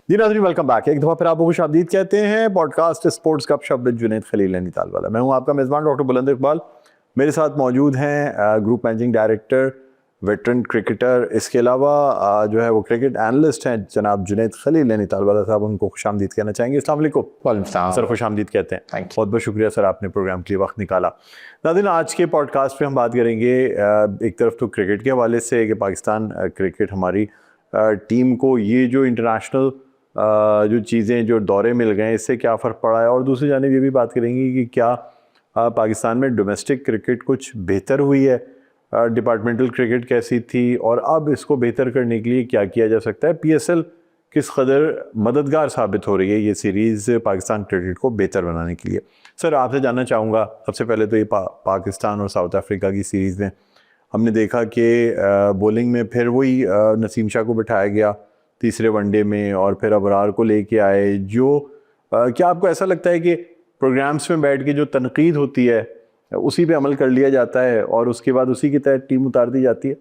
जी नाज़रीन, welcome back. एक दफ़ा फिर आपको खुशामदीद कहते हैं पॉडकास्ट स्पोर्ट्स कप शब विद जुनैद खलील नैनीताल वाला। मैं हूं आपका मेज़बान डॉक्टर बुलंद इकबाल। मेरे साथ मौजूद हैं group managing director, veteran cricketer, इसके अलावा जो है वो क्रिकेट एनालिस्ट हैं जनाब जुनैद खलील नैनीताल वाला साहब। उनको खुशामदीद कहना चाहेंगे। अस्सलाम वालेकुम सर, खुशामदीद कहते हैं। बहुत बहुत शुक्रिया सर, आपने प्रोग्राम के लिए वक्त निकाला। नाज़रीन, आज के पॉडकास्ट पे हम बात करेंगे एक तरफ तो क्रिकेट के हवाले से कि पाकिस्तान क्रिकेट हमारी टीम को ये जो इंटरनेशनल जो चीज़ें जो दौरे मिल गए इससे क्या फ़र्क पड़ा है, और दूसरी जानिब ये भी बात करेंगे कि क्या पाकिस्तान में डोमेस्टिक क्रिकेट कुछ बेहतर हुई है, डिपार्टमेंटल क्रिकेट कैसी थी और अब इसको बेहतर करने के लिए क्या किया जा सकता है। पीएसएल किस कदर मददगार साबित हो रही है ये सीरीज़ पाकिस्तान क्रिकेट को बेहतर बनाने के लिए। सर, आपसे जानना चाहूँगा सबसे पहले तो ये पाकिस्तान और साउथ अफ्रीका की सीरीज़ में हमने देखा कि बॉलिंग में फिर वही नसीम शाह को बिठाया गया तीसरे वनडे में, और फिर अबरार को लेके आए। जो क्या आपको ऐसा लगता है कि प्रोग्राम्स में बैठ के जो तनकीद होती है उसी पे अमल कर लिया जाता है और उसके बाद उसी की तहत टीम उतार दी जाती है?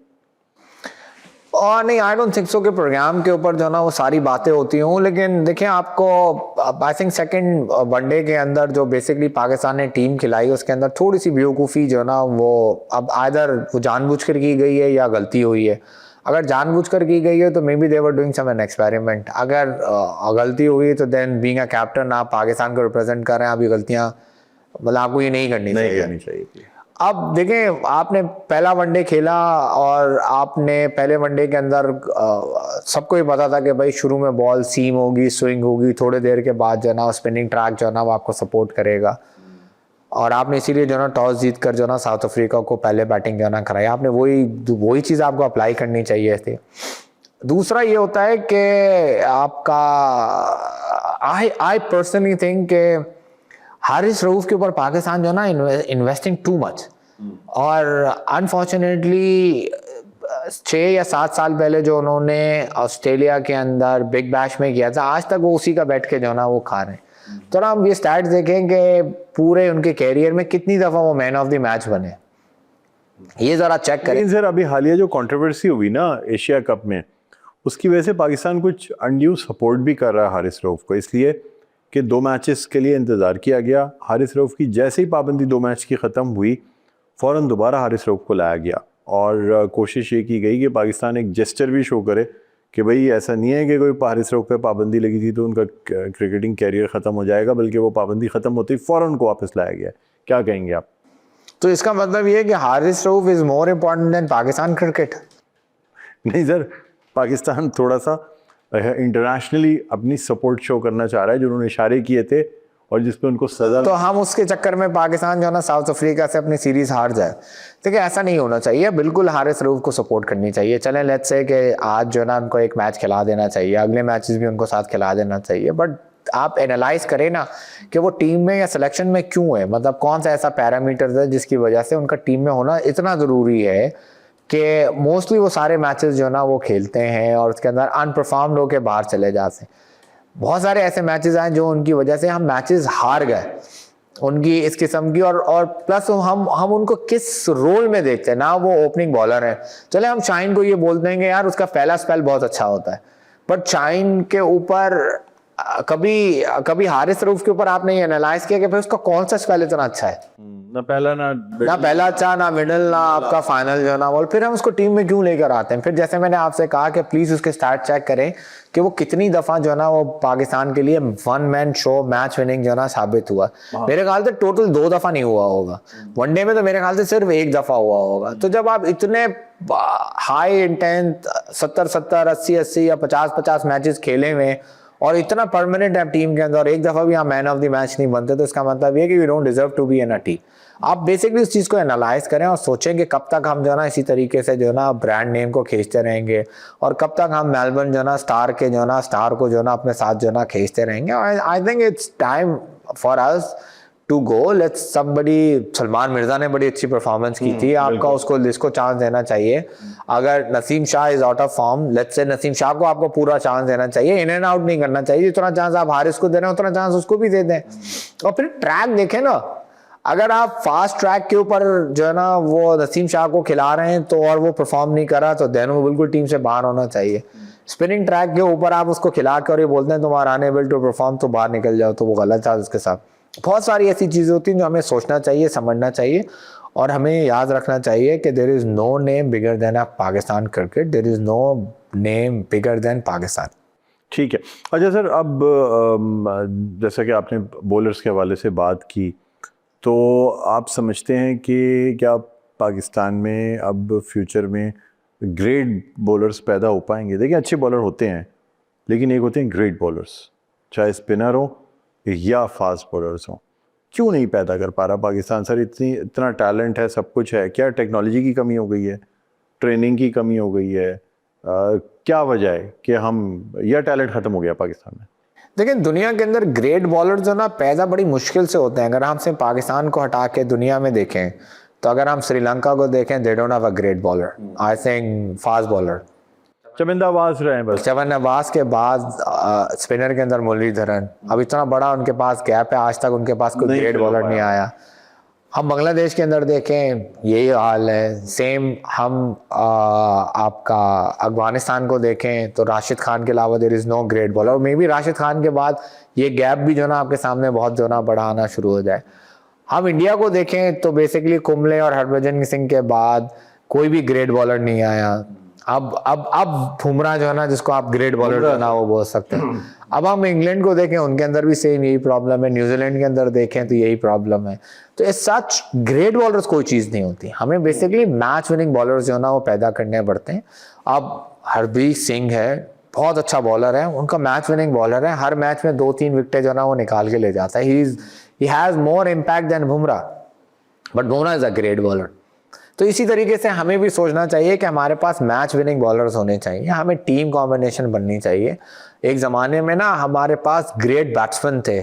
और नहीं, आई डोंट थिंक सो कि प्रोग्राम के ऊपर जो ना वो सारी बातें होती हों। लेकिन देखिए, आपको आई थिंक सेकंड वनडे के अंदर जो बेसिकली पाकिस्तान ने टीम खिलाई उसके अंदर थोड़ी सी बेवकूफ़ी जो ना वो अब आइदर वो जानबूझकर की गई है या गलती हुई है। अगर जानबूझकर की गई है तो may be they were doing some an experiment. अगर गलती हुई तो देन बीइंग अ कैप्टन आप पाकिस्तान को रिप्रेजेंट कर रहे हैं, आप ये गलतियाँ मतलब आपको ये नहीं करनी चाहिए। अब देखें, आपने पहला वनडे खेला और आपने पहले वनडे के अंदर सबको ही पता था कि भाई शुरू में बॉल सीम होगी, स्विंग होगी, थोड़ी देर के बाद जो ना स्पिनिंग ट्रैक जो ना वो आपको सपोर्ट करेगा। और आपने इसीलिए जो ना टॉस जीत कर जो ना साउथ अफ्रीका को पहले बैटिंग जो ना कराई। आपने वही चीज़ आपको अप्लाई करनी चाहिए थी। दूसरा ये होता है कि आपका आई पर्सनली थिंक के हारिस रऊफ के ऊपर पाकिस्तान जो ना इन्वेस्टिंग टू मच, और अनफॉर्चुनेटली 6 या 7 साल पहले जो उन्होंने ऑस्ट्रेलिया के अंदर बिग बैश में किया था, आज तक वो उसी का बैठ के जो ना वो खा रहे हैं। तो ना हम ये स्टैट्स देखें कि पूरे उनके कैरियर में कितनी दफ़ा वो मैन ऑफ द मैच बने, ये ज़रा चेक करें। लेकिन सर, अभी हालिया जो कंट्रोवर्सी हुई ना एशिया कप में, उसकी वजह से पाकिस्तान कुछ अनड्यू सपोर्ट भी कर रहा है हारिस रऊफ को, इसलिए कि 2 मैचेस के लिए इंतज़ार किया गया। हारिस रऊफ की जैसे ही पाबंदी 2 मैच की ख़त्म हुई, फ़ौरन दोबारा हारिस रऊफ को लाया गया और कोशिश ये की गई कि पाकिस्तान एक जेस्चर भी शो करे कि भाई ऐसा नहीं है कि कोई हारिस रऊफ पे पाबंदी लगी थी तो उनका क्रिकेटिंग कैरियर ख़त्म हो जाएगा, बल्कि वो पाबंदी ख़त्म होती ही फ़ौरन उनको वापस लाया गया। क्या कहेंगे आप? तो इसका मतलब ये है कि Haris Rauf is more important than Pakistan cricket? नहीं सर, पाकिस्तान थोड़ा सा इंटरनेशनली अपनी सपोर्ट शो करना चाह रहा है, जो उन्होंने इशारे किए थे और जिस पे उनको सजा। तो हम उसके चक्कर में पाकिस्तान जो ना साउथ अफ्रीका से अपनी सीरीज हार जाए, देखिए ऐसा नहीं होना चाहिए। बिल्कुल हारिस रऊफ को सपोर्ट करनी चाहिए। चलें लेट्स से कि आज जो ना उनको एक मैच खिला देना चाहिए, अगले मैचेस भी उनको साथ खिला देना चाहिए, बट आप एनालाइज करें ना कि वो टीम में या सिलेक्शन में क्यों है, मतलब कौन सा ऐसा पैरामीटर है जिसकी वजह से उनका टीम में होना इतना ज़रूरी है कि मोस्टली वो सारे मैचेस जो ना वो खेलते हैं और उसके अंदर अनपरफॉर्म्ड होकर बाहर चले जाते हैं। बहुत सारे ऐसे मैचेस आए जो उनकी वजह से हम मैचेस हार गए उनकी इस किस्म की, और प्लस हम उनको किस रोल में देखते हैं ना। वो ओपनिंग बॉलर है, चले हम शाहीन को ये बोल देंगे यार उसका पहला स्पेल बहुत अच्छा होता है, बट शाहीन के ऊपर कभी हारिस रऊफ के ऊपर आपने ये एनालाइज किया कि भाई उसका कौन सा स्पेल इतना अच्छा है? ना पहला अच्छा, ना मिडल, ना आपका फाइनल जो ना, फिर हम उसको टीम में क्यों लेकर आते हैं? फिर जैसे मैंने आपसे कहा कि प्लीज उसके स्टार्ट चेक करें कि वो कितनी दफा जो ना वो पाकिस्तान के लिए 1 मैन शो मैच विनिंग जो ना साबित हुआ। मेरे ख्याल से टोटल 2 दफा नहीं हुआ होगा, वनडे में तो मेरे ख्याल से सिर्फ 1 दफा हुआ होगा। तो जब आप इतने हाई इंटेंस 70-70, 80-80 या 50-50 मैचेस खेले हुए और इतना परमानेंट है टीम के अंदर, और एक दफा भी आप मैन ऑफ द मैच नहीं बनते, तो इसका मतलब ये कि you don't deserve to be in a team. आप बेसिकली उस चीज़ को एनालाइज करें और सोचें कि कब तक हम जो ना इसी तरीके से जो ना ब्रांड नेम को खींचते रहेंगे, और कब तक हम मेलबर्न जो ना स्टार को जो ना अपने साथ जो ना खींचते रहेंगे। I think it's time for us to go. Let's somebody, Salman Mirza ने बड़ी अच्छी परफॉर्मेंस की थी, आपका उसको इसको चांस देना चाहिए। अगर Naseem Shah is out of form, let's say Naseem Shah को आपको पूरा चांस देना चाहिए, इन एंड आउट नहीं करना चाहिए। जितना चांस आप हारिस को दे रहे हैं उतना चांस उसको भी दे दें। और फिर ट्रैक देखें ना, अगर आप फास्ट ट्रैक के ऊपर जो है ना वो नसीम शाह को खिला रहे हैं तो और वो परफॉर्म नहीं कर रहा, तो देन वो बिल्कुल टीम से बाहर होना चाहिए। स्पिनिंग ट्रैक के ऊपर आप उसको खिला के और ये बोलते हैं तुम आर अनएबल टू परफॉर्म, तो बाहर निकल जाओ, तो वो गलत है उसके साथ। बहुत सारी ऐसी चीज़ें होती हैं जो हमें सोचना चाहिए, समझना चाहिए, और हमें याद रखना चाहिए कि there is no name bigger than a Pakistan cricket, there is no name bigger than Pakistan. ठीक है। अच्छा सर, अब जैसा कि आपने बॉलर्स के हवाले से बात की, तो आप समझते हैं कि क्या पाकिस्तान में अब फ्यूचर में ग्रेट बॉलर्स पैदा हो पाएंगे? देखिए, अच्छे बॉलर होते हैं, लेकिन एक होते हैं ग्रेट बॉलर्स, चाहे स्पिनर हो या फास्ट बॉलर्स हो। क्यों नहीं पैदा कर पा रहा पाकिस्तान सर? इतना टैलेंट है, सब कुछ है, क्या टेक्नोलॉजी की कमी हो गई है, ट्रेनिंग की कमी हो गई है? क्या वजह है कि हम, यह टैलेंट ख़त्म हो गया पाकिस्तान में? देखिए, दुनिया के अंदर ग्रेट बॉलर जो ना पैदा बड़ी मुश्किल से होते हैं। अगर हम सिर्फ पाकिस्तान को हटा के दुनिया में देखें, तो अगर हम श्रीलंका को देखें, they don't have a great bowler, I think fast bowler Chaminda आवाज रहे हैं बस। चवन नवाज के बाद स्पिनर के अंदर मुरलीधरन। अब इतना बड़ा उनके पास गैप है, आज तक उनके पास कोई ग्रेट बॉलर नहीं आया। हम बांग्लादेश के अंदर देखें, यही हाल है। सेम हम आपका अफगानिस्तान को देखें तो राशिद खान के अलावा there is no great bowler. और मे बी राशिद खान के बाद ये गैप भी जो ना आपके सामने बहुत जो ना बड़ा आना शुरू हो जाए। हम इंडिया को देखें तो बेसिकली कुंबले और हरभजन सिंह के बाद कोई भी ग्रेट बॉलर नहीं आया। अब बुमराह जो है ना, जिसको आप ग्रेट बॉलर जो ना वो बोल सकते हैं। अब हम इंग्लैंड को देखें, उनके अंदर भी सेम यही प्रॉब्लम है। न्यूजीलैंड के अंदर देखें तो यही प्रॉब्लम है। तो इस सच ग्रेट बॉलर्स कोई चीज़ नहीं होती। हमें बेसिकली मैच विनिंग बॉलर्स जो ना वो पैदा करने पड़ते हैं। अब हरभजन सिंह है, बहुत अच्छा बॉलर है, उनका मैच विनिंग बॉलर है, हर मैच में 2-3 विकेटें जो ना वो निकाल के ले जाता है। He has more impact than Bumrah, but Bumrah is a great bowler. तो इसी तरीके से हमें भी सोचना चाहिए कि हमारे पास मैच विनिंग बॉलर्स होने चाहिए, हमें टीम कॉम्बिनेशन बननी चाहिए। एक ज़माने में ना हमारे पास ग्रेट बैट्समैन थे,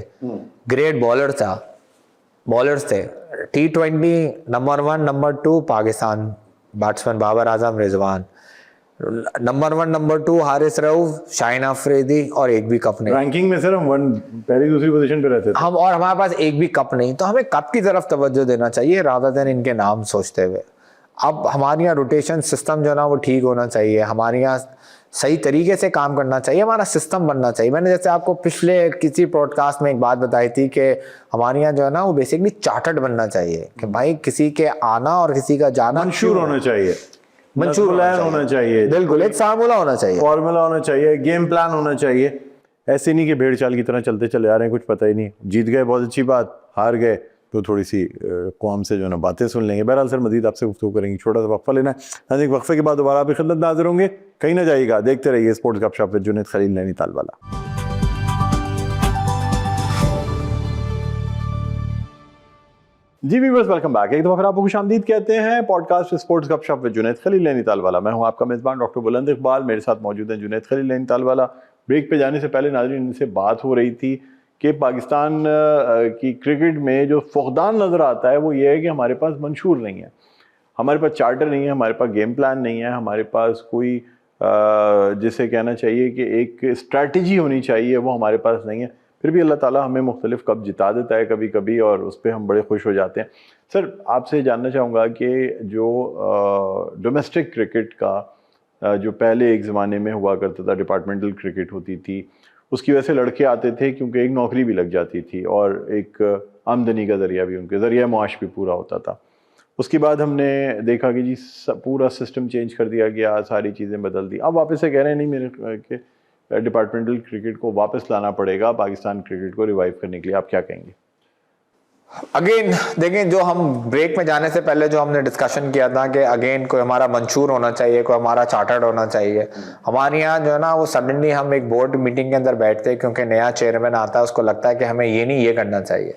ग्रेट बॉलर्स थे। T20 number 1 number 2 Pakistan batsman Babar Azam, Rizwan. Number 1 number 2 Haris Rauf, Shaheen Afridi, और एक भी कप नहीं। रैंकिंग में सर हम पहली दूसरी पोजीशन पे रहते थे हम, और हमारे पास एक भी कप नहीं। तो हमें कप की तरफ तवज्जो देना चाहिए रादर देन इनके नाम सोचते हुए। अब हमारे यहाँ रोटेशन सिस्टम जो ना वो ठीक होना चाहिए, हमारे यहाँ सही तरीके से काम करना चाहिए, हमारा सिस्टम बनना चाहिए। मैंने जैसे आपको पिछले किसी पॉडकास्ट में एक बात बताई थी कि हमारे यहाँ जो है ना वो बेसिकली चार्टर्ड बनना चाहिए कि भाई किसी के आना और किसी का जाना मंशूर होना चाहिए, मंशूर होना चाहिए, बिल्कुल एक फार्मूला होना चाहिए, फॉर्मूला होना चाहिए, गेम प्लान होना चाहिए। ऐसे नहीं कि भेड़ चाल की तरह चलते चले आ रहे हैं, कुछ पता ही नहीं, जीत गए बहुत अच्छी बात, हार गए तो थोड़ी सी कौम से जो ना बातें सुन लेंगे। बहरहाल सर, मजीद आपसे गुफ्तगू करेंगे, छोटा सा वक्फा लेना है। एक वक्फे के बाद दोबारा आपकी खिदमत में हाजिर होंगे, कहीं ना जाइएगा, देखते रहिए स्पोर्ट्स गपशप विद जुनैद खलील नैनीताल वाला। जी व्यूअर्स, वेलकम बैक। एक दफ़ा फिर आपको खुशामदीद कहते हैं पॉडकास्ट स्पोर्ट्स गपशप विद जुनैद खलील नैनीताल वाला। मैं हूं आपका मेज़बान डॉक्टर बुलंद इकबाल, मेरे साथ मौजूद हैं जुनैद खलील नैनीताल वाला। ब्रेक पे जाने से पहले नाज़रीन इनसे बात हो रही थी कि पाकिस्तान की क्रिकेट में जो फुकदान नज़र आता है वो ये है कि हमारे पास मंशूर नहीं है, हमारे पास चार्टर नहीं है, हमारे पास गेम प्लान नहीं है, हमारे पास कोई जिसे कहना चाहिए कि एक स्ट्रैटेजी होनी चाहिए, वो हमारे पास नहीं है। फिर भी अल्लाह ताला हमें मुख्तलिफ कप जिता देता है कभी कभी, और उस पर हम बड़े खुश हो जाते हैं। सर, आपसे जानना चाहूँगा कि जो डोमेस्टिक क्रिकेट का जो पहले एक ज़माने में हुआ करता था, डिपार्टमेंटल क्रिकेट होती थी, उसकी वजह से लड़के आते थे क्योंकि एक नौकरी भी लग जाती थी और एक आमदनी का ज़रिया भी, उनके ज़रिया मुआश भी पूरा होता था। उसके बाद हमने देखा कि जी पूरा सिस्टम चेंज कर दिया गया, सारी चीज़ें बदल दी। अब वापस से कह रहे हैं नहीं, मेरे के डिपार्टमेंटल क्रिकेट को वापस लाना पड़ेगा पाकिस्तान क्रिकेट को रिवाइव करने के लिए, आप क्या कहेंगे? अगेन देखें, जो हम ब्रेक में जाने से पहले जो हमने डिस्कशन किया था कि अगेन कोई हमारा मंशूर होना चाहिए, कोई हमारा चार्टर्ड होना चाहिए। हमारे यहाँ जो है ना वो सडनली हम एक बोर्ड मीटिंग के अंदर बैठते हैं क्योंकि नया चेयरमैन आता है, उसको लगता है कि हमें ये नहीं ये करना चाहिए।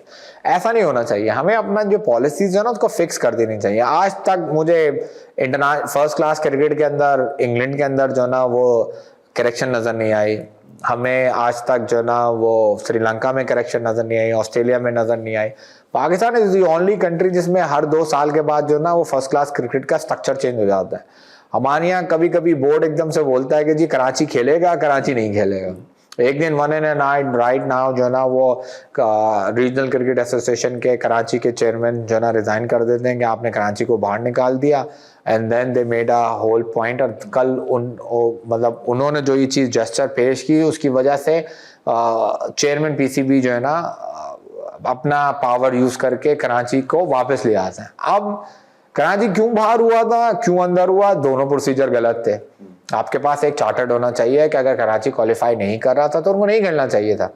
ऐसा नहीं होना चाहिए। हमें अपना जो पॉलिसीज है ना उसको फिक्स कर देनी चाहिए। आज तक मुझे फर्स्ट क्लास क्रिकेट के अंदर इंग्लैंड के अंदर जो है ना वो करेक्शन नजर नहीं आई। हमें आज तक जो ना वो श्रीलंका में करेक्शन नजर नहीं आई, ऑस्ट्रेलिया में नजर नहीं आई। Pakistan is the only country जिसमें हर 2 साल के बाद जो ना वो फर्स्ट क्लास क्रिकेट का स्ट्रक्चर चेंज हो जाता है। हमारे यहाँ कभी कभी बोर्ड एकदम से बोलता है कि जी कराची खेलेगा, कराची नहीं खेलेगा। एक दिन one in A night right now जो है ना वो रीजनल क्रिकेट एसोसिएशन के कराची के चेयरमैन जो है ना रिजाइन कर देते हैं कि आपने कराची को बाहर निकाल दिया, and then they made a whole point. और कल मतलब उन्होंने जो ये चीज़ जेस्चर पेश की उसकी वजह से चेयरमैन पीसीबी जो है ना अपना पावर यूज करके कराची को वापस ले आते हैं। अब कराची क्यों बाहर हुआ था, क्यों अंदर हुआ, दोनों प्रोसीजर गलत थे। आपके पास एक चार्टर्ड होना चाहिए कि अगर कराची क्वालिफाई नहीं कर रहा था तो उनको नहीं खेलना चाहिए था,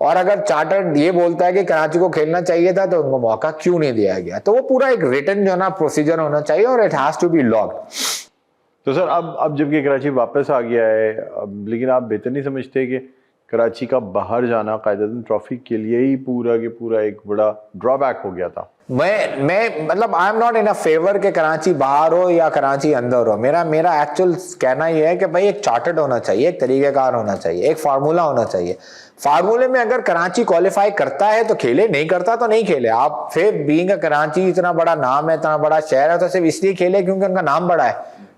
और अगर चार्टर्ड ये बोलता है कि कराची को खेलना चाहिए था तो उनको मौका क्यों नहीं दिया गया। तो वो पूरा एक रिटन जो है ना प्रोसीजर होना चाहिए और it has to be logged. तो सर अब जबकि कराची वापस आ गया है, लेकिन आप बेहतर नहीं समझते कि कराची का बाहर जाना कायदेतन ट्रॉफी के लिए ही पूरा के पूरा एक बड़ा ड्रॉबैक हो गया था? मैं मतलब I am not in a favour के कराची बाहर हो या कराची अंदर हो। मेरा एक्चुअल कहना ये है कि भाई एक चार्टर्ड होना चाहिए, एक तरीकेकार होना चाहिए, एक फार्मूला होना चाहिए। फार्मूले में अगर कराची क्वालिफाई करता है तो खेले, नहीं करता तो नहीं खेले। आप फिर बीइंग कराची इतना बड़ा नाम है, इतना बड़ा शहर है, तो सिर्फ इसलिए खेले क्योंकि उनका नाम बड़ा है?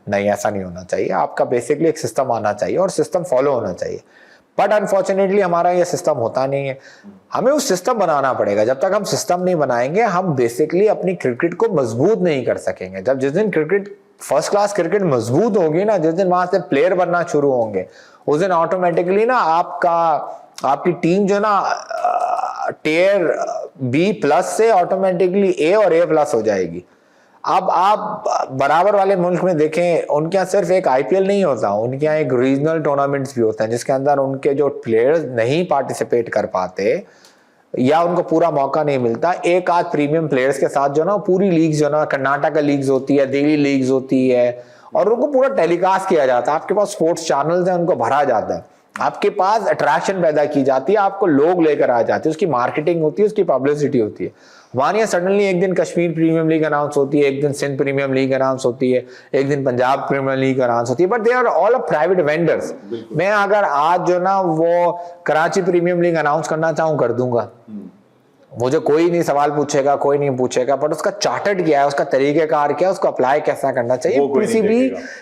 नहीं, ऐसा नहीं होना चाहिए। आपका बेसिकली एक सिस्टम आना चाहिए और सिस्टम फॉलो होना चाहिए। बट अनफॉर्चुनेटली हमारा ये सिस्टम होता नहीं है। हमें उस सिस्टम बनाना पड़ेगा। जब तक हम सिस्टम नहीं बनाएंगे हम बेसिकली अपनी क्रिकेट को मजबूत नहीं कर सकेंगे। जब जिस दिन क्रिकेट फर्स्ट क्लास क्रिकेट मजबूत होगी ना, जिस दिन वहां से प्लेयर बनना शुरू होंगे, उस दिन ऑटोमेटिकली ना आपकी टीम जो ना टियर B+ से ऑटोमेटिकली A और A+ हो जाएगी। अब आप बराबर वाले मुल्क में देखें, उनके यहाँ सिर्फ एक IPL नहीं होता, उनके यहाँ एक रीजनल टूर्नामेंट्स भी होते हैं जिसके अंदर उनके जो प्लेयर्स नहीं पार्टिसिपेट कर पाते या उनको पूरा मौका नहीं मिलता, एक आध प्रीमियम प्लेयर्स के साथ जो ना पूरी लीग जो ना कर्नाटक लीग्स होती है, दिल्ली लीग्स होती है, और उनको पूरा टेलीकास्ट किया जाता है। आपके पास स्पोर्ट्स चैनल्स हैं, उनको भरा जाता है, आपके पास अट्रैक्शन पैदा की जाती है, आपको लोग लेकर आ जाते हैं, उसकी मार्केटिंग होती है, उसकी पब्लिसिटी होती है। हमारे यहाँ सडनली एक दिन कश्मीर प्रीमियम लीग अनाउंस होती है, एक दिन सिंध प्रीमियम लीग अनाउंस होती है, एक दिन पंजाब प्रीमियम लीग अनाउंस होती है, but they are all a private vendors. मैं अगर आज जो ना वो कराची प्रीमियम लीग अनाउंस करना चाहूँ कर दूंगा, मुझे कोई नहीं सवाल पूछेगा, कोई नहीं पूछेगा, बट उसका चार्टर्ड क्या है, उसका तरीकेकार क्या है, उसको अप्लाई कैसा करना चाहिए,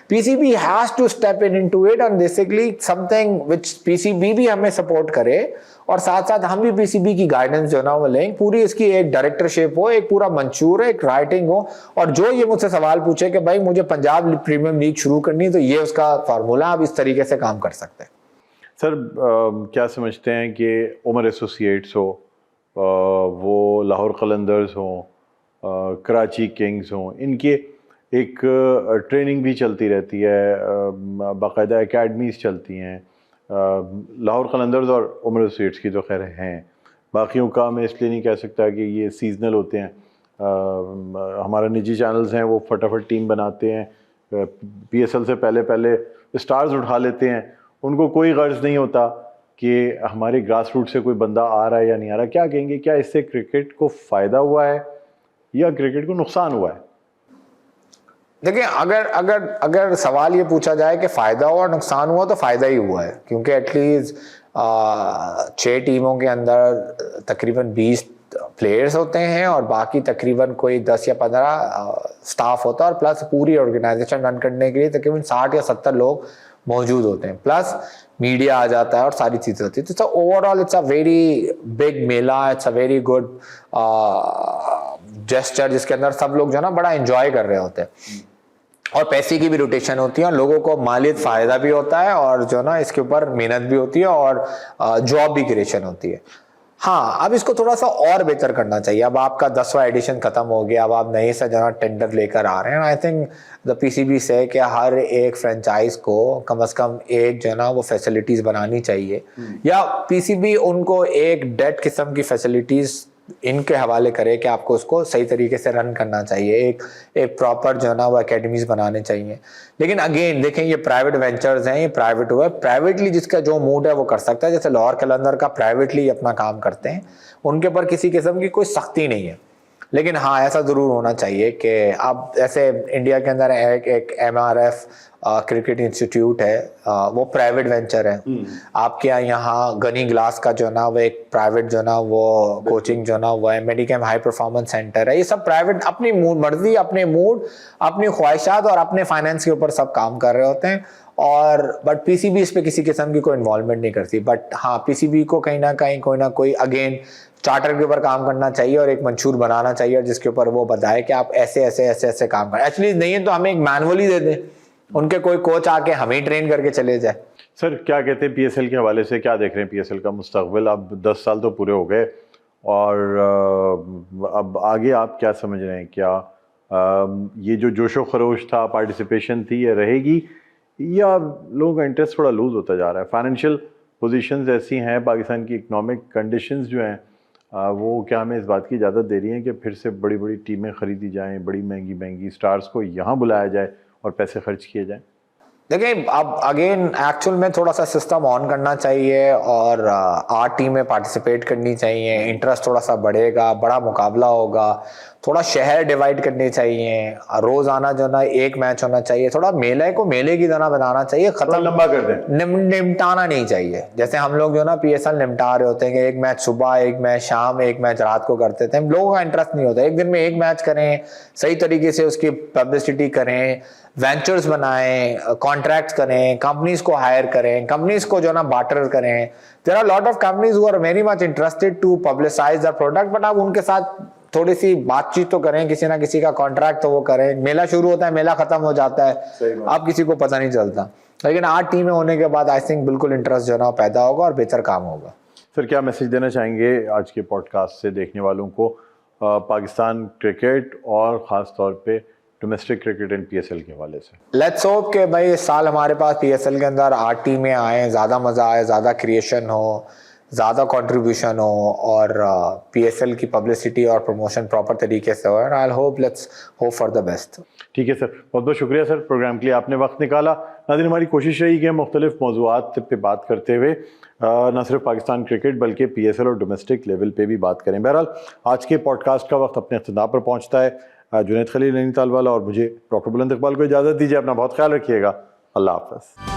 PCB has to step into it and basically something which PCB भी हमें सपोर्ट करे और साथ साथ हम भी पीसीबी की गाइडेंस जो ना वो लें। पूरी इसकी एक डायरेक्टरशिप हो, एक पूरा मंशूर है, एक राइटिंग हो, और जो ये मुझसे सवाल पूछे कि भाई मुझे पंजाब प्रीमियम लीग शुरू करनी है तो ये उसका फार्मूला, आप इस तरीके से काम कर सकते हैं। सर क्या समझते हैं कि उमर एसोसिएट्स हो, वो लाहौर कलंदर्स हों, कराची किंग्स हों, इनके एक ट्रेनिंग भी चलती रहती है, बाकायदा एकेडमीज़ चलती हैं। लाहौर कलंदर्स और उमर एसोसिएट्स की तो खैर हैं, बाकियों का मैं इसलिए नहीं कह सकता कि ये सीजनल होते हैं। हमारे निजी चैनल्स हैं, वो फटाफट टीम बनाते हैं, PSL से पहले स्टार्स उठा लेते हैं, उनको कोई गर्ज नहीं होता कि हमारे ग्रास रूट से कोई बंदा आ रहा है या नहीं आ रहा। क्या कहेंगे, क्या इससे क्रिकेट को फ़ायदा हुआ है या क्रिकेट को नुकसान हुआ है? देखिए, अगर सवाल ये पूछा जाए कि फ़ायदा हुआ और नुकसान हुआ तो फ़ायदा ही हुआ है, क्योंकि एटलीस्ट 6 टीमों के अंदर तकरीबन 20 प्लेयर्स होते हैं और बाकी तकरीबन कोई 10 या 15 स्टाफ होता है, और प्लस पूरी ऑर्गेनाइजेशन रन करने के लिए तकरीबन 60 या 70 लोग मौजूद होते हैं, प्लस मीडिया आ जाता है और सारी चीज़ें होती है। तो overall it's a very big Mela, it's a very good gesture जिसके अंदर सब लोग जो है ना बड़ा एंजॉय कर रहे होते हैं, और पैसे की भी रोटेशन होती है और लोगों को मालियत फ़ायदा भी होता है और जो ना इसके ऊपर मेहनत भी होती है और जॉब भी क्रिएशन होती है। हाँ, अब इसको थोड़ा सा और बेहतर करना चाहिए। अब आपका 10वां एडिशन खत्म हो गया, अब आप नए से जना टेंडर लेकर आ रहे हैं। आई थिंक द पीसीबी से कि हर एक फ्रेंचाइज को कम से कम एक जो है ना वो फैसिलिटीज़ बनानी चाहिए, या पीसीबी उनको एक डेट किस्म की फैसिलिटीज़ इनके हवाले करे कि आपको उसको सही तरीके से रन करना चाहिए, एक प्रॉपर जो है ना वो एकेडमीज बनाने चाहिए। लेकिन अगेन देखें, ये प्राइवेट वेंचर्स हैं, ये प्राइवेट हुआ, प्राइवेटली जिसका जो मूड है वो कर सकता है। जैसे लाहौर कलंदर का प्राइवेटली अपना काम करते हैं, उनके ऊपर किसी किस्म की कोई सख्ती नहीं है। लेकिन हाँ, ऐसा ज़रूर होना चाहिए कि अब ऐसे इंडिया के अंदर एक MRF क्रिकेट इंस्टीट्यूट है, वो प्राइवेट वेंचर है। आपके यहाँ गनी ग्लास का जो है ना वो एक प्राइवेट जो है ना वो कोचिंग जो है ना वो है, मेडिकेम हाई परफॉर्मेंस सेंटर है। ये सब प्राइवेट अपनी मर्जी, अपने मूड, अपनी ख्वाहिशात और अपने फाइनेंस के ऊपर सब काम कर रहे होते हैं, और बट पीसीबी इस पे किसी किस्म की कोई इन्वॉल्वमेंट नहीं करती। बट हाँ, पीसीबी को कहीं ना कहीं कोई ना कोई अगेन चार्टर के ऊपर काम करना चाहिए और एक मंशूर बनाना चाहिए जिसके ऊपर वो बताए कि आप ऐसे ऐसे ऐसे ऐसे काम करें। एक्चुअली नहीं है तो हमें एक मैनुअल ही दे दें, उनके कोई कोच आके हमें ट्रेन करके चले जाए। सर क्या कहते हैं पीएसएल के हवाले से, क्या देख रहे हैं पीएसएल का मुस्तकबिल? अब 10 साल तो पूरे हो गए और अब आगे आप क्या समझ रहे हैं? क्या ये जो जोशो खरोश था, पार्टिसिपेशन थी, ये रहेगी या लोगों का इंटरेस्ट थोड़ा लूज होता जा रहा है? फाइनेंशियल पोजीशंस ऐसी हैं, पाकिस्तान की इकोनॉमिक कंडीशंस जो हैं वो क्या हमें इस बात की इजाज़त दे रही हैं कि फिर से बड़ी बड़ी टीमें ख़रीदी जाएं, बड़ी महंगी महंगी स्टार्स को यहाँ बुलाया जाए और पैसे खर्च किए जाएं? देखिए, अब अगेन एक्चुअल में थोड़ा सा सिस्टम ऑन करना चाहिए और 8 टीमें पार्टिसिपेट करनी चाहिए, इंटरेस्ट थोड़ा सा बढ़ेगा, बड़ा मुकाबला होगा, थोड़ा शहर डिवाइड करने चाहिए, रोजाना जो ना एक मैच होना चाहिए, थोड़ा मेले को मेले की तरह बनाना चाहिए, खत्म लंबा कर दें, निपटाना नहीं चाहिए। जैसे हम लोग जो ना पीएसएल निपटा रहे होते हैं कि एक मैच सुबह, एक मैच शाम, एक मैच रात को करते थे, लोगों का इंटरेस्ट नहीं होता। एक दिन में एक मैच करें, सही तरीके से उसकी पब्लिसिटी करें, वेंचर्स बनाएं, कॉन्ट्रैक्ट्स करें, कंपनीज को हायर करें, कंपनीज को जो ना बार्टर करें। There are lot of companies who are very much interested to publicise the product, but आप उनके साथ थोड़ी सी बातचीत तो करें, किसी ना किसी का कॉन्ट्रैक्ट तो वो करें। मेला शुरू होता है, मेला खत्म हो जाता है, आप किसी को पता नहीं चलता। लेकिन 8 टीमें होने के बाद आई थिंक बिल्कुल इंटरेस्ट जो ना पैदा होगा और बेहतर काम होगा। सर क्या मैसेज देना चाहेंगे आज के पॉडकास्ट से देखने वालों को पाकिस्तान क्रिकेट और ख़ास तौर पे डोमेस्टिक क्रिकेट एंड पीएसएल के हवाले से? लेट्स होप कि भाई इस साल हमारे पास पीएसएल के अंदर 8 टीमें आए, ज़्यादा मज़ा आए, ज़्यादा क्रिएशन हो, ज़्यादा कंट्रीब्यूशन हो और पीएसएल की पब्लिसिटी और प्रमोशन प्रॉपर तरीके से हो। I hope, let's hope for the best. ठीक है सर, बहुत बहुत शुक्रिया सर प्रोग्राम के लिए आपने वक्त निकाला। नाज़रीन, हमारी कोशिश रही कि मुख्तलिफ मौज़ूआत पे बात करते हुए न सिर्फ पाकिस्तान क्रिकेट बल्कि पीएसएल और डोमेस्टिक लेवल पे भी बात करें। बहरहाल आज के पॉडकास्ट का वक्त अपने इख्तिताम पर पहुँचता है। जुनैद खलील नैनीताल वाला और मुझे डॉक्टर बुलंद इकबाल को इजाज़त दीजिए। अपना बहुत ख्याल रखिएगा। अल्लाह हाफ़िज़।